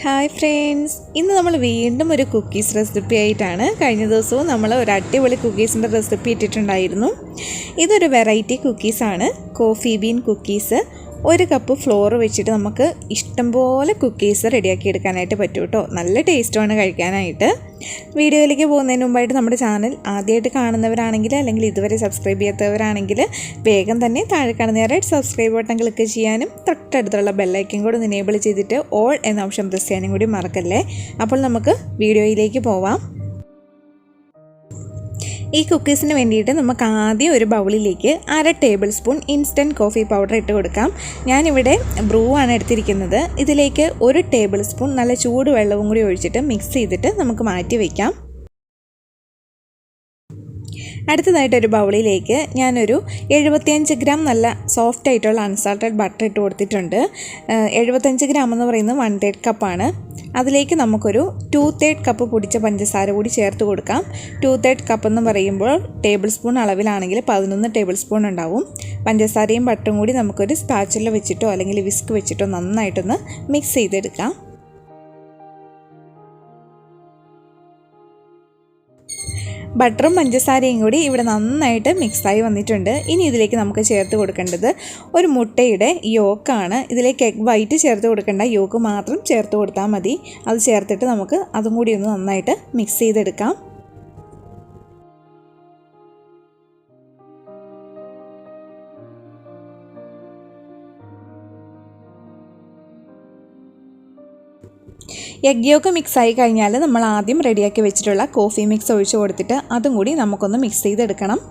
Hi friends, ഇന്ന് നമ്മൾ വീണ്ടും ഒരു കുക്കീസ് റെസിപ്പി ആയിട്ടാണ്. കഴിഞ്ഞ ദിവസവും നമ്മൾ ഒരു അടിപൊളി കുക്കീസിൻ്റെ റെസിപ്പി ഇട്ടിട്ടുണ്ടായിരുന്നു. ഇതൊരു വെറൈറ്റി കുക്കീസാണ്, coffee bean cookies. 1 cup flour വെച്ചിട്ട് നമുക്ക് ഇഷ്ടംപോലെ കുക്കീസ് റെഡിയാക്കി എടുക്കാനായിട്ട് പറ്റും കേട്ടോ. നല്ല ടേസ്റ്റുമാണ് കഴിക്കാനായിട്ട്. വീഡിയോയിലേക്ക് പോകുന്നതിന് മുമ്പായിട്ട് നമ്മുടെ ചാനൽ ആദ്യമായിട്ട് കാണുന്നവരാണെങ്കിൽ അല്ലെങ്കിൽ ഇതുവരെ സബ്സ്ക്രൈബ് ചെയ്യാത്തവരാണെങ്കിൽ വേഗം തന്നെ താഴെ കാണുന്ന റെഡ് സബ്സ്ക്രൈബ് ബട്ടൺ ക്ലിക്ക് ചെയ്യാനും തൊട്ടടുത്തുള്ള ബെല്ലൈക്കൻ കൂടെ എനേബിൾ ചെയ്തിട്ട് ഓൾ എന്ന ഓപ്ഷൻ പ്രസ് ചെയ്യാനും കൂടി മറക്കല്ലേ. അപ്പോൾ നമുക്ക് വീഡിയോയിലേക്ക് പോവാം. ഈ കുക്കീസിന് വേണ്ടിയിട്ട് നമുക്ക് ആദ്യം ഒരു ബൗളിലേക്ക് 1/2 table spoon instant coffee powder ഇട്ട് കൊടുക്കാം. ഞാനിവിടെ ബ്രൂ ആണ് എടുത്തിരിക്കുന്നത്. ഇതിലേക്ക് 1 ടേബിൾ സ്പൂൺ നല്ല ചൂട് വെള്ളവും കൂടി ഒഴിച്ചിട്ട് മിക്സ് ചെയ്തിട്ട് നമുക്ക് മാറ്റി വയ്ക്കാം. അടുത്തതായിട്ട് ഒരു ബൗളിലേക്ക് ഞാനൊരു 75 ഗ്രാം നല്ല സോഫ്റ്റ് ആയിട്ടുള്ള അൺസാൾട്ടഡ് ബട്ടർ ഇട്ട് കൊടുത്തിട്ടുണ്ട്. 75 ഗ്രാം എന്ന് പറയുന്നത് 1/3 കപ്പാണ്. അതിലേക്ക് നമുക്കൊരു 2/3 കപ്പ് പൊടിച്ച പഞ്ചസാര കൂടി ചേർത്ത് കൊടുക്കാം. 2/3 കപ്പ് എന്ന് പറയുമ്പോൾ ടേബിൾ സ്പൂൺ അളവിലാണെങ്കിൽ 11 ടേബിൾ സ്പൂൺ ഉണ്ടാവും. പഞ്ചസാരയും ബട്ടറും കൂടി നമുക്കൊരു സ്പാച്ചുല വെച്ചിട്ടോ അല്ലെങ്കിൽ വിസ്ക് വെച്ചിട്ടോ നന്നായിട്ടൊന്ന് മിക്സ് ചെയ്തെടുക്കാം. ബട്ടറും പഞ്ചസാരയും കൂടി ഇവിടെ നന്നായിട്ട് മിക്സായി വന്നിട്ടുണ്ട്. ഇനി ഇതിലേക്ക് നമുക്ക് ചേർത്ത് കൊടുക്കേണ്ടത് ഒരു മുട്ടയുടെ യോക്കാണ്. ഇതിലേക്ക് എഗ് വൈറ്റ് ചേർത്ത് കൊടുക്കേണ്ട, യോക്ക് മാത്രം ചേർത്ത് കൊടുത്താൽ മതി. അത് ചേർത്തിട്ട് നമുക്ക് അതും കൂടി ഒന്ന് നന്നായിട്ട് മിക്സ് ചെയ്തെടുക്കാം. എഗ് യോക്ക് മിക്സ് ആയി കഴിഞ്ഞാൽ നമ്മൾ ആദ്യം റെഡിയാക്കി വെച്ചിട്ടുള്ള കോഫി മിക്സ് ഒഴിച്ച് കൊടുത്തിട്ട് അതും കൂടി നമുക്കൊന്ന് മിക്സ് ചെയ്തെടുക്കണം.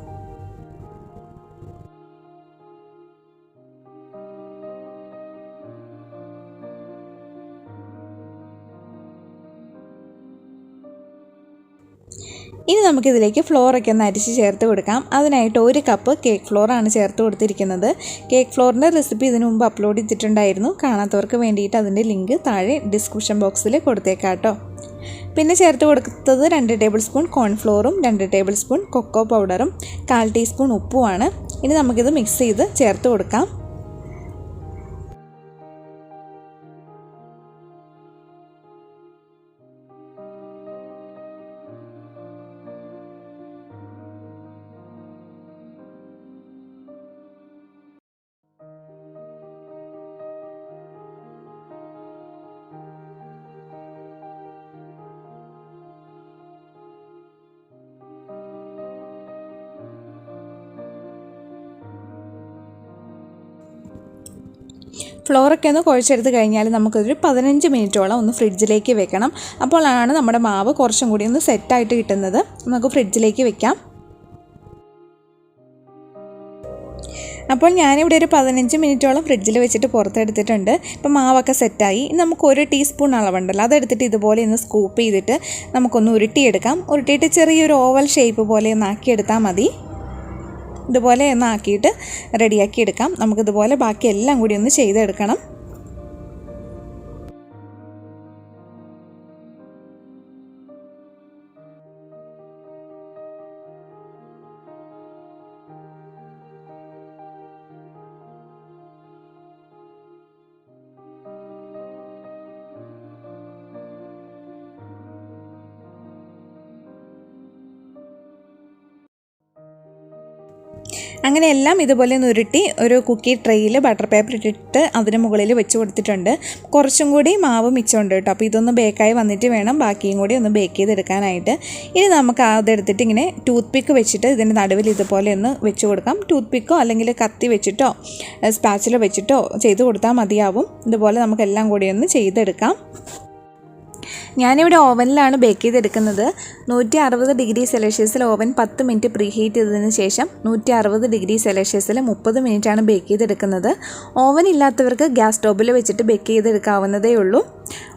ഇനി നമുക്കിതിലേക്ക് ഫ്ലോറൊക്കെ ഒന്ന് അരിച്ച് ചേർത്ത് കൊടുക്കാം. അതിനായിട്ട് 1 കപ്പ് കേക്ക് ഫ്ലോറാണ് ചേർത്ത് കൊടുത്തിരിക്കുന്നത്. കേക്ക് ഫ്ലോറിൻ്റെ റെസിപ്പി ഇതിനു മുമ്പ് അപ്ലോഡ് ചെയ്തിട്ടുണ്ടായിരുന്നു. കാണാത്തവർക്ക് വേണ്ടിയിട്ട് അതിൻ്റെ ലിങ്ക് താഴെ ഡിസ്ക്രിപ്ഷൻ ബോക്സിൽ കൊടുത്തേക്കാം കേട്ടോ. പിന്നെ ചേർത്ത് കൊടുത്തത് 2 ടേബിൾ സ്പൂൺ കോൺഫ്ലോറും 2 ടേബിൾ സ്പൂൺ കൊക്കോ പൗഡറും 1/4 ടീസ്പൂൺ ഉപ്പുമാണ്. ഇനി നമുക്കിത് മിക്സ് ചെയ്ത് ചേർത്ത് കൊടുക്കാം. ഫ്ലോറൊക്കെ ഒന്ന് കുഴച്ചെടുത്ത് കഴിഞ്ഞാൽ നമുക്കൊരു 15 മിനിറ്റോളം ഒന്ന് ഫ്രിഡ്ജിലേക്ക് വെക്കണം. അപ്പോഴാണ് നമ്മുടെ മാവ് കുറച്ചും കൂടി ഒന്ന് സെറ്റായിട്ട് കിട്ടുന്നത്. നമുക്ക് ഫ്രിഡ്ജിലേക്ക് വെക്കാം. അപ്പോൾ ഞാനിവിടെ ഒരു 15 മിനിറ്റോളം ഫ്രിഡ്ജിൽ വെച്ചിട്ട് പുറത്തെടുത്തിട്ടുണ്ട്. ഇപ്പോൾ മാവൊക്കെ സെറ്റായി. നമുക്ക് 1 ടീസ്പൂൺ അളവുണ്ടല്ലോ, അതെടുത്തിട്ട് ഇതുപോലെ ഒന്ന് സ്കൂപ്പ് ചെയ്തിട്ട് നമുക്കൊന്ന് ഉരുട്ടിയെടുക്കാം. ഉരുട്ടിയിട്ട് ചെറിയൊരു ഓവൽ ഷേപ്പ് പോലെ ഒന്ന് ആക്കിയെടുത്താൽ മതി. ഇതുപോലെ ഒന്ന് ആക്കിയിട്ട് റെഡിയാക്കി എടുക്കാം. നമുക്കിതുപോലെ ബാക്കി എല്ലാം കൂടി ഒന്ന് ചെയ്തെടുക്കണം. അങ്ങനെ എല്ലാം ഇതുപോലെ ഒന്ന് ഉരുട്ടി ഒരു കുക്കി ട്രേയിൽ ബട്ടർ പേപ്പർ ഇട്ടിട്ട് അതിന് മുകളിൽ വെച്ച് കൊടുത്തിട്ടുണ്ട്. കുറച്ചും കൂടി മാവ് മിച്ചമുണ്ട് കേട്ടോ. അപ്പോൾ ഇതൊന്ന് ബേക്കായി വന്നിട്ട് വേണം ബാക്കിയും കൂടി ഒന്ന് ബേക്ക് ചെയ്തെടുക്കാനായിട്ട്. ഇനി നമുക്ക് അതെടുത്തിട്ട് ഇങ്ങനെ ടൂത്ത് പിക്ക് വെച്ചിട്ട് ഇതിൻ്റെ നടുവിൽ ഇതുപോലെ ഒന്ന് വെച്ച് കൊടുക്കാം. ടൂത്ത് പിക്കോ അല്ലെങ്കിൽ കത്തി വെച്ചിട്ടോ സ്പാച്ചിലോ വെച്ചിട്ടോ ചെയ്ത് കൊടുത്താൽ മതിയാവും. ഇതുപോലെ നമുക്കെല്ലാം കൂടി ഒന്ന് ചെയ്തെടുക്കാം. ഞാനിവിടെ ഓവനിലാണ് ബേക്ക് ചെയ്തെടുക്കുന്നത്. 160 ഡിഗ്രി സെൽഷ്യസിൽ ഓവൻ 10 മിനിറ്റ് പ്രീ ഹീറ്റ് ചെയ്തതിന് ശേഷം 160 ഡിഗ്രി സെൽഷ്യസിൽ 30 മിനിറ്റാണ് ബേക്ക് ചെയ്തെടുക്കുന്നത്. ഓവൻ ഇല്ലാത്തവർക്ക് ഗ്യാസ് സ്റ്റോവിൽ വെച്ചിട്ട് ബേക്ക് ചെയ്തെടുക്കാവുന്നതേ ഉള്ളൂ.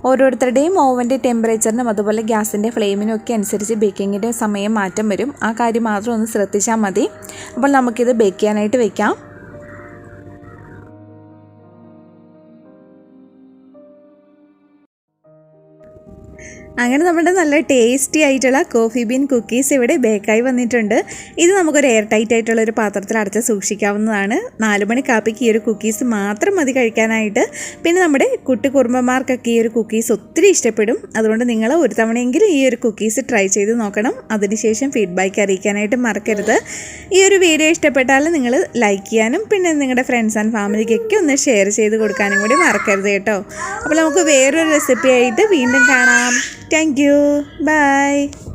ഓരോരുത്തരുടെയും ഓവൻ്റെ ടെമ്പറേച്ചറിനും അതുപോലെ ഗ്യാസിൻ്റെ ഫ്ലെയിമിനും ഒക്കെ അനുസരിച്ച് ബേക്കിങ്ങിൻ്റെ സമയം മാറ്റം വരും. ആ കാര്യം മാത്രം ഒന്ന് ശ്രദ്ധിച്ചാൽ മതി. അപ്പോൾ നമുക്കിത് ബേക്ക് ചെയ്യാനായിട്ട് വയ്ക്കാം. അങ്ങനെ നമ്മുടെ നല്ല ടേസ്റ്റി ആയിട്ടുള്ള കോഫി ബീൻ കുക്കീസ് ഇവിടെ ബേക്കായി വന്നിട്ടുണ്ട്. ഇത് നമുക്കൊരു എയർ ടൈറ്റ് ആയിട്ടുള്ള ഒരു പാത്രത്തിൽ അടച്ച് സൂക്ഷിക്കാവുന്നതാണ്. 4 മണി കാപ്പിക്ക് ഈ ഒരു കുക്കീസ് മാത്രം മതി കഴിക്കാനായിട്ട്. പിന്നെ നമ്മുടെ കുട്ടി കുറുമ്പന്മാർക്കൊക്കെ ഈ ഒരു കുക്കീസ് ഒത്തിരി ഇഷ്ടപ്പെടും. അതുകൊണ്ട് നിങ്ങൾ ഒരു തവണയെങ്കിലും ഈ ഒരു കുക്കീസ് ട്രൈ ചെയ്ത് നോക്കണം. അതിനുശേഷം ഫീഡ്ബാക്ക് അറിയിക്കാനായിട്ട് മറക്കരുത്. ഈ ഒരു വീഡിയോ ഇഷ്ടപ്പെട്ടാൽ നിങ്ങൾ ലൈക്ക് ചെയ്യാനും പിന്നെ നിങ്ങളുടെ ഫ്രണ്ട്സ് ആൻഡ് ഫാമിലിക്കൊക്കെ ഒന്ന് ഷെയർ ചെയ്ത് കൊടുക്കാനും കൂടി മറക്കരുത് കേട്ടോ. അപ്പോൾ നമുക്ക് വേറൊരു റെസിപ്പി ആയിട്ട് വീണ്ടും കാണാം. Thank you. Bye.